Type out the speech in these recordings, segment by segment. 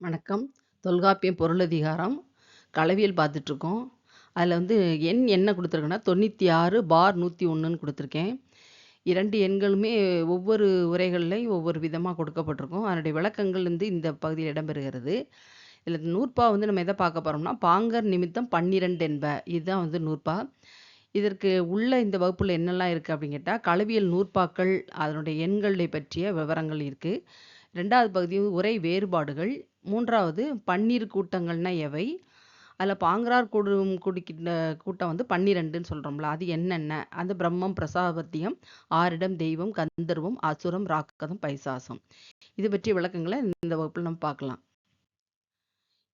வணக்கம். தொல்காப்பியம் பொருளதிகாரம் களவியல் பார்த்துட்ருக்கோம். அதில் எண் என்ன குடுத்துருக்கேன்னா, 96 பார் 101ன்னு குடுத்துருக்கேன். 2 எண்களுமே ஒவ்வொரு உரைகள்லயும் ஒவ்வொரு விதமா கொடுக்கப்பட்டிருக்கும். அதனுடைய விளக்கங்கள் இந்த பகுதியில் இடம்பெறுகிறது. இதில் நூற்பா நம்ம எத பார்க்க போறோம்னா, பாங்கர் நிமித்தம் 12 என்ப. இதுதான் நூற்பா. இதற்கு உள்ள இந்த வகுப்புல என்னெல்லாம் இருக்கு அப்படின்னு கேட்டா, களவியல் நூற்பாக்கள், அதனுடைய எண்களை பற்றிய விவரங்கள் இருக்கு. 2வது பகுதி உரை வேறுபாடுகள். 3வது பன்னிரு கூட்டங்கள்னா எவை? அதில் பாங்கரார் குடிக்கின்ற கூட்டம் 12ன்னு சொல்றோம்ல, அது என்னென்ன? அது பிரம்மம், பிரசாபத்தியம், ஆரிடம், தெய்வம், கந்தர்வம், அசுரம், ராக்கதம், பைசாசம். இது பற்றிய விளக்கங்களை இந்த வகுப்பில் நம்ம பார்க்கலாம்.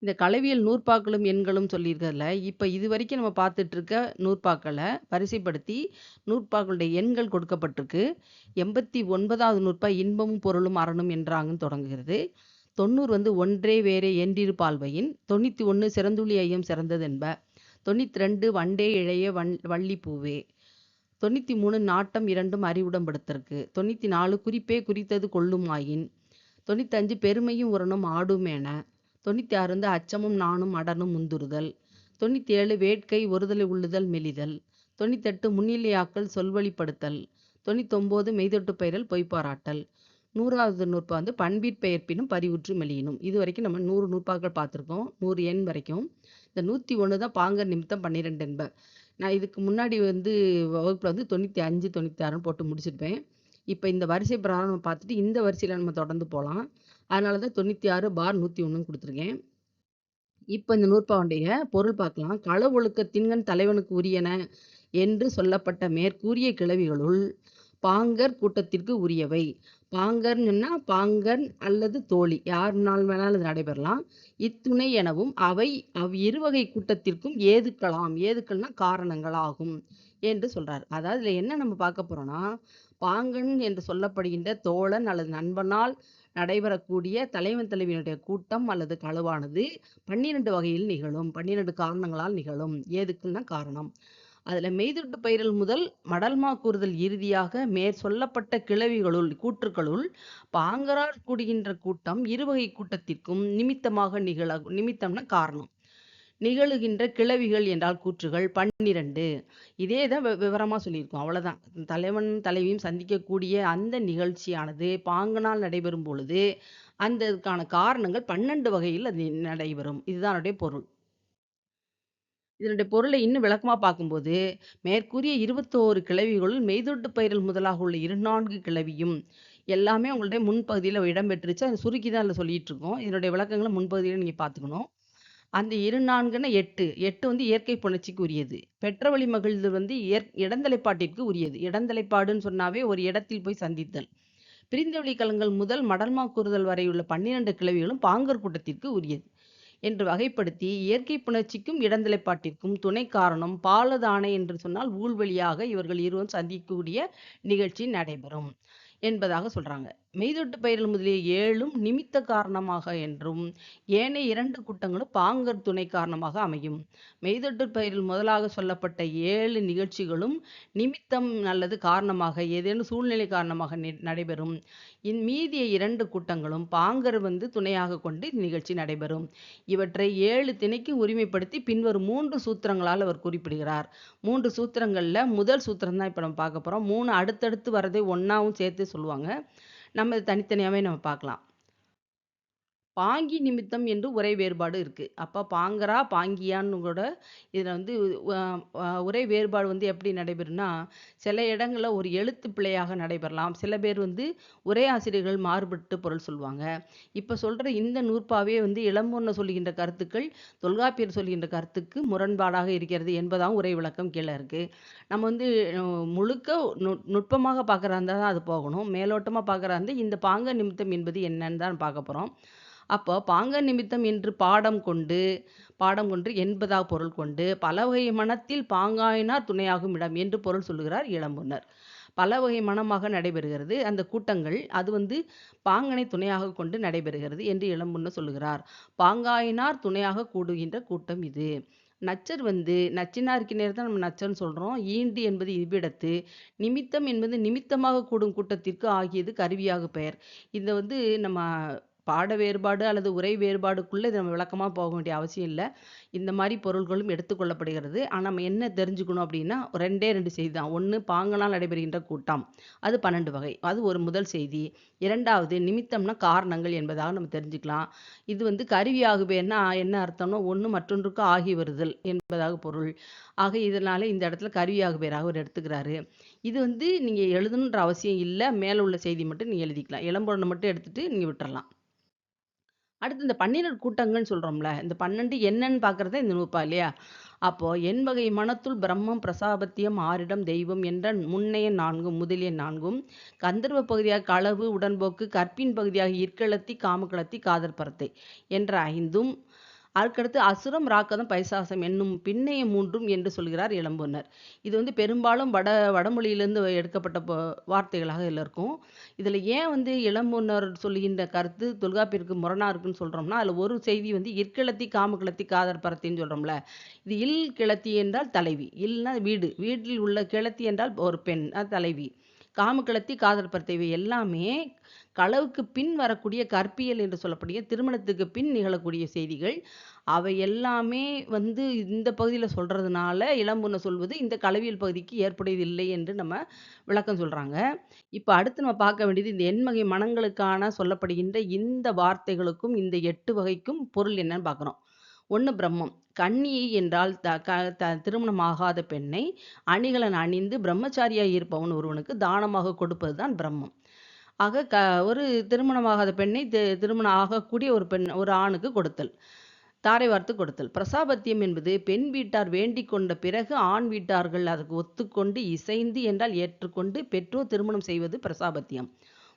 இந்த களவியல் நூற்பாக்களும் எண்களும் சொல்லியிருக்கிறதுல, இப்போ இதுவரைக்கும் நம்ம பார்த்துட்டு இருக்க நூற்பாக்களை வரிசைப்படுத்தி நூற்பாக்களுடைய எண்கள் கொடுக்கப்பட்டிருக்கு. 89வது நூற்பா இன்பமும் பொருளும் அறனும் என்றாங்கன்னு தொடங்குகிறது. 90 ஒன்றே வேறே என்றிரு பால்வையின். 91 சிறந்துழி ஐயம் சிறந்ததென்ப. 92 வண்டே இழைய வள்ளி பூவே. 93 நாட்டம் இரண்டும் அறிவுடம்படுத்தற்கு. 94 குறிப்பே குறித்தது கொள்ளுமாயின். 95 பெருமையும் உரனும் ஆடுமேன. 96 அச்சமும் நாணும் அடனும் முந்துறுதல். 97 வேட்கை ஒருதலை உள்ளுதல் மெலிதல். 98 முன்னிலையாக்கல் சொல்வழிப்படுத்தல். 99 மெய்தொட்டு பெயரல் பொய்ப்பாராட்டல். 100வது நூற்பா பண்பீற் பெயர்ப்பினும் பரிவுற்று மெலியினும். இது வரைக்கும் நம்ம 100 நூற்பாக்கள் பார்த்துருக்கோம், 100 எண் வரைக்கும். இந்த 101 தான் பாங்கர் நிமித்தம் 12 என்ப. நான் இதுக்கு முன்னாடி வகுப்புல 95 96ன்னு போட்டு முடிச்சிருப்பேன். இப்போ இந்த வரிசை பிரகாரம் நம்ம பார்த்துட்டு இந்த வரிசையில் நம்ம தொடர்ந்து போகலாம். அதனால தான் 96 பார் 101ன்னு கொடுத்துருக்கேன். இப்போ இந்த நூற்பாவுடைய பொருள் பார்க்கலாம். கள ஒழுக்கத்தின்கண் தலைவனுக்கு உரியன என்று சொல்லப்பட்ட மேற்கூறிய கிளவிகளுள் பாங்கர் கூட்டத்திற்கு உரியவை. பாங்கர்னா பாங்கன் அல்லது தோழி, யாருனால் வேணாலும் இது நடைபெறலாம். இத்துணை எனவும் அவை இருவகை கூட்டத்திற்கும் ஏதுக்கலாம். ஏதுக்கள்னா காரணங்கள் ஆகும் என்று சொல்றார். அதாவது இதுல என்ன நம்ம பார்க்க போறோம்னா, பாங்கன் என்று சொல்லப்படுகின்ற தோழன் அல்லது நண்பனால் நடைபெறக்கூடிய தலைவன் தலைவியினுடைய கூட்டம் அல்லது களவானது 12 வகையில் நிகழும். 12 காரணங்களால் நிகழும். ஏதுக்குன்னா காரணம். அதுல மெய்தொட்டு பயிரல் முதல் மடல்மா கூறுதல் இறுதியாக மேற் சொல்லப்பட்ட கிளவிகளுள் கூற்றுக்களுள் பாங்கரார் கூடுகின்ற கூட்டம் இருவகை கூட்டத்திற்கும் நிமித்தமாக நிமித்தம்னா காரணம். நிகழுகின்ற கிளவிகள் என்றால் கூற்றுகள் 12. இதே தான் விவரமா சொல்லியிருக்கோம், அவ்வளவுதான். தலைவன் தலைவியும் சந்திக்கக்கூடிய அந்த நிகழ்ச்சியானது பாங்கனால் நடைபெறும் பொழுது அதுக்கான காரணங்கள் 12 வகையில் அது நடைபெறும். இதுதான் அதனுடைய பொருள். இதனுடைய பொருளை இன்னும் விளக்கமா பார்க்கும்போது, மேற்கூறிய 21 கிளவிகளுள் மெய்தொட்டு பயிரல் முதலாக உள்ள 24 கிளவியும் எல்லாமே உங்களுடைய முன்பகுதியில் இடம்பெற்றுச்சு. அதை சுருக்கி தான் அதில் சொல்லிட்டு இருக்கோம். இதனுடைய விளக்கங்களை முன்பகுதியில் நீங்க பார்த்துக்கணும். அந்த 24ன்னா 8 இயற்கை புணர்ச்சிக்கு உரியது. பெற்றவழி மகிழ்வு இடந்தலைப்பாட்டிற்கு உரியது. இடந்தலைப்பாடுன்னு சொன்னாவே ஒரு இடத்தில் போய் சந்தித்தல். பிரிந்தவழி கலங்கள் முதல் மடல்மா கூறுதல் வரையுள்ள 12 கிளவிகளும் பாங்கர் கூட்டத்திற்கு உரியது என்று வகைப்படுத்தி, இயற்கை புணர்ச்சிக்கும் இடந்தலைப்பாட்டிற்கும் துணை காரணம் பாலதானை என்று சொன்னால் ஊழ்வழியாக இவர்கள் இருவரும் சந்திக்கக்கூடிய நிகழ்ச்சி நடைபெறும் என்பதாக சொல்றாங்க. மெய்தொட்டு பயிரல் முதலிய 7ம் நிமித்த காரணமாக என்றும் ஏனைய 2 கூட்டங்களும் பாங்கர் துணை காரணமாக அமையும். மெய்தொட்டு பயிரில் முதலாக சொல்லப்பட்ட 7 நிகழ்ச்சிகளும் நிமித்தம் அல்லது காரணமாக ஏதேனும் சூழ்நிலை காரணமாக நடைபெறும். மீதிய 2 கூட்டங்களும் பாங்கர் துணையாக கொண்டு நிகழ்ச்சி நடைபெறும். இவற்றை 7 திணைக்கு உரிமைப்படுத்தி பின்வரும் 3 சூத்திரங்களால் அவர் குறிப்பிடுகிறார். 3 சூத்திரங்கள்ல முதல் சூத்திரம் தான் இப்ப நம்ம பார்க்க போறோம். 3 அடுத்தடுத்து வரதை ஒன்னாவும் சேர்த்து சொல்லுவாங்க. நம்ம தனித்தனியாவே நம்ம பார்க்கலாம். பாங்கி நிமித்தம் என்று உரை வேறுபாடு இருக்கு. அப்ப பாங்கரா பாங்கியான்னு கூட இதுல உரை வேறுபாடு எப்படி நடைபெறும்னா, சில இடங்கள்ல ஒரு எழுத்து பிழையாக நடைபெறலாம். சில பேர் உரை ஆசிரியர்கள் மாறுபட்டு பொருள் சொல்லுவாங்க. இப்ப சொல்ற இந்த நூற்பாவே இளம்பொன்ன சொல்லுகின்ற கருத்துக்கள் தொல்காப்பியர் சொல்கின்ற கருத்துக்கு முரண்பாடாக இருக்கிறது என்பதாகவும் உரை விளக்கம் கீழே இருக்கு. நம்ம முழுக்க நுட்பமாக பார்க்கறதா இருந்தா தான் அது போகணும். மேலோட்டமா பார்க்கறதா இருந்தா இந்த பாங்க நிமித்தம் என்பது என்னன்னு தான் பார்க்க போறோம். அப்போ பாங்க நிமித்தம் என்று பாடம் கொண்டு என்பதா பொருள் கொண்டு பலவகை மனத்தில் பாங்காயினார் துணையாகும் இடம் என்று பொருள் சொல்லுகிறார் இளம்பொன்னர். பலவகை மனமாக நடைபெறுகிறது அந்த கூட்டங்கள். அது பாங்கனை துணையாக கொண்டு நடைபெறுகிறது என்று இளம்பொன்னர் சொல்லுகிறார். பாங்காயினார் துணையாக கூடுகின்ற கூட்டம் இது. நச்சர் நச்சினாருக்கு நேரம் தான் நம்ம நச்சர்னு சொல்றோம். ஈண்டு என்பது இவ்விடத்து, நிமித்தம் என்பது நிமித்தமாக கூடும் கூட்டத்திற்கு ஆகியது கருவியாக பெயர். இதை நம்ம பாட வேறுபாடு அல்லது உரை வேறுபாடுக்குள்ள இத நம்ம விளக்கமா போக வேண்டிய அவசியம் இல்ல. இந்த மாரி பொருள்களும் எடுத்துக்கொள்ளப்படுகிறது. ஆனா நம்ம என்ன தெரிஞ்சுக்கணும் அப்டின்னா, 2 செய்தி தான். 1 பாங்கனால் நடைபெறுகின்ற கூட்டம். அது 12 வகை. அது ஒரு முதல் செய்தி. 2வது நிமித்தம்னா காரணங்கள் என்பதாக நம்ம தெரிஞ்சுக்கலாம். இது வந்து கருவியாகுபேன்னா என்ன அர்த்தம்னா, ஒண்ணு மற்றொன்றுக்கு ஆகி வருதல் என்பதாக பொருள். ஆக இதனால இந்த இடத்துல கருவியாகுபேராக அவர் எடுத்துக்கிறாரு. இது வந்து நீங்க எழுதணுன்ற அவசியம் இல்ல. மேல உள்ள செய்தி மட்டும் நீங்க எழுதிக்கலாம். இளம்பொருள மட்டும் எடுத்துட்டு நீங்க விட்டுறலாம். அடுத்து இந்த 12 கூட்டங்கள்ன்னு சொல்றோம்ல. இந்த 12 என்னன்னு பார்க்கிறது தான் இந்த நூற்பா இல்லையா? அப்போ எண்வகை மனத்துள் பிரம்மம், பிரசாபத்தியம், ஆரிடம், தெய்வம் என்ற முன்னைய 4ம் முதலிய 4ம் கந்தர்வ பகுதியாக களவு, உடன்போக்கு, கற்பின் பகுதியாக இற்களத்தி, காமகளத்தி, காதற் பரத்தை என்ற 5ம் அதுக்கடுத்து அசுரம், ராக்கதம், பைசாசம் என்னும் பின்னைய 3ம் என்று சொல்கிறார் இளம்பூரணர். இது வந்து பெரும்பாலும் வடமொழியிலிருந்து எடுக்கப்பட்ட வார்த்தைகளாக இதில இருக்கும். இதில ஏன் வந்து இளம்பூரணர் சொல்லுகின்ற கருத்து தொல்காப்பியருக்கு முரணா இருக்குன்னு சொல்றோம்னா, அதில ஒரு செய்தி வந்து இற்கிளத்தி, காமகிளத்தி, காதற் பரத்தைன்னு சொல்றோம்ல. இது இல் கிளத்தி என்றால் தலைவி. இல்னா வீடு. வீட்டில் உள்ள கிளத்தி என்றால் ஒரு பெண். அது தலைவி. காமக்கிளத்தி, காதல் பரத்தை இவை எல்லாமே களவுக்கு பின் வரக்கூடிய கற்பியல் என்று சொல்லக்கூடிய திருமணத்துக்கு பின் நிகழக்கூடிய செய்திகள். அவை எல்லாமே வந்து இந்த பகுதியில சொல்றதுனால, இளம்புன சொல்வது இந்த களவியல் பகுதிக்கு ஏற்புடையதில்லை என்று நம்ம விளக்கம் சொல்றாங்க. இப்ப அடுத்து நம்ம பார்க்க வேண்டியது இந்த எண்வகை மனங்களுக்கான சொல்லப்படுகின்ற இந்த வார்த்தைகளுக்கும், இந்த 8 வகைக்கும் பொருள் என்னன்னு பார்க்குறோம். 1 பிரம்மம். கன்னி என்றால் திருமணம் ஆகாத பெண்ணை அணிகலன் அணிந்து பிரம்மச்சாரியாய் இருப்பவன் ஒருவனுக்கு தானமாக கொடுப்பது தான் பிரம்மம். ஆக ஒரு திருமணமாகாத பெண்ணை திருமணம் ஆகக்கூடிய ஒரு ஆணுக்கு கொடுத்தல். தாரை வார்த்து கொடுத்தல். பிரசாபத்தியம் என்பது பெண் வீட்டார் வேண்டிக் கொண்ட பிறகு ஆண் வீட்டார்கள் அதற்கு ஒத்துக்கொண்டு இசைந்து என்றால் ஏற்றுக்கொண்டு பெற்றோர் திருமணம் செய்வது பிரசாபத்தியம்.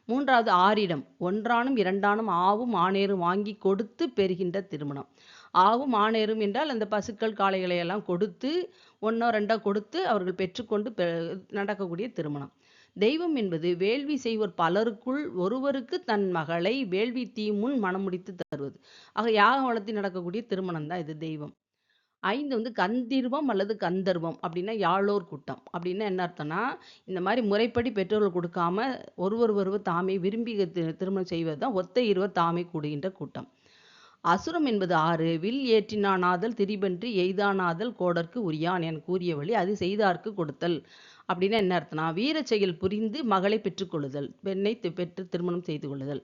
3வது ஆரிடம். ஒன்றானும் இரண்டானும் ஆவும் ஆணேரும் வாங்கி கொடுத்து பெறுகின்ற திருமணம். ஆவும் ஆணேரும் என்றால் அந்த பசுக்கள் காளைகளை எல்லாம் கொடுத்து 1ஓ 2ஓ கொடுத்து அவர்கள் பெற்றுக்கொண்டு நடக்கக்கூடிய திருமணம். தெய்வம் என்பது வேள்வி செய்வோர் பலருக்குள் ஒருவருக்கு தன் மகளை வேள்வி தீமுன் மணமுடித்து தருவது. ஆக யாகம் வளர்த்தி நடக்கக்கூடிய திருமணம் தான் இது தெய்வம். 5 வந்து கந்திர்வம் அல்லது கந்தர்வம் அப்படின்னா யாழோர் கூட்டம். அப்படின்னா என்ன அர்த்தம்னா, இந்த மாரி முறைப்படி பெற்றோர்கள் கொடுக்காம ஒருவர் தாமே விரும்பி திருமணம் செய்வது தான் ஒத்த இருவர் தாமே கூடுகின்ற கூட்டம். அசுரம் என்பது 6 வில் ஏற்றினானாதல் திரிபன்றி எய்தானாதல் கோடற்கு உரியான் என கூறிய வழி அது செய்தார்க்கு கொடுத்தல். அப்படின்னா என்ன அர்த்தம்னா வீரச் செயல் புரிந்து மகளை பெற்றுக்கொள்ளுதல், பெண்ணை பெற்று திருமணம் செய்து கொள்ளுதல்.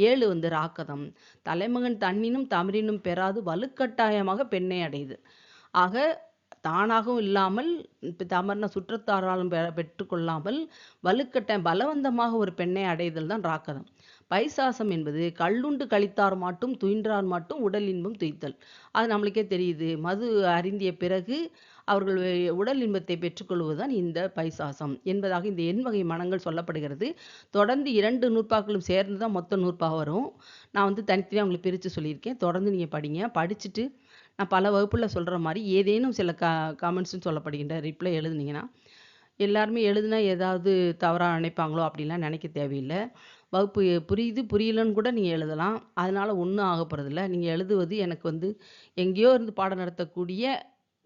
7 வந்து ராக்கதம். தலைமகன் தன்னினும் தமரினும் பெறாது வலுக்கட்டாயமாக பெண்ணை அடையுது. ஆக தானாகவும் இல்லாமல் தமர்ன சுற்றத்தாராலும் பெற்றுக்கொள்ளாமல் வலுக்கட்டாயம் பலவந்தமாக ஒரு பெண்ணை அடைதல் தான் ராக்கதம். பைசாசம் என்பது கள்ளுண்டு கழித்தார் மாட்டும் துயின்றார் மாட்டும் உடல் இன்பம் துய்த்தல். அது நம்மளுக்கே தெரியுது. மது அருந்திய பிறகு அவர்கள் உடல் இன்பத்தை பெற்றுக்கொள்வதுதான் இந்த பைசாசம் என்பதாக இந்த எண்வகை மனங்கள் சொல்லப்படுகிறது. தொடர்ந்து 2 நூற்பாக்களும் சேர்ந்து தான் மொத்த நூற்பா வரும். நான் வந்து தனித்தனியா உங்களுக்கு பிரித்து சொல்லியிருக்கேன். தொடர்ந்து நீங்க படிங்க. படிச்சுட்டு நான் பல வகுப்புல சொல்ற மாரி ஏதேனும் சில கமெண்ட்ஸ்ன்னு சொல்லப்படுகின்ற ரிப்ளை எழுதுனீங்கன்னா, எல்லாருமே எழுதுனா ஏதாவது தவறா நினைப்பாங்களோ அப்படின்லாம் நினைக்க தேவையில்ல. வகுப்பு புரியுது, புரியலன்னு கூட நீங்க எழுதலாம். அதனால ஒண்ணும் ஆகப்போறதில்ல. நீங்க எழுதுவது எனக்கு வந்து எங்கேயோ இருந்து பாடம் நடத்தக்கூடிய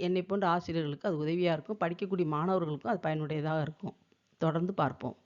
என்னை போன்ற ஆசிரியர்களுக்கு அது உதவியா இருக்கும். படிக்கக்கூடிய மாணவர்களுக்கும் அது பயனுடையதாக இருக்கும். தொடர்ந்து பார்ப்போம்.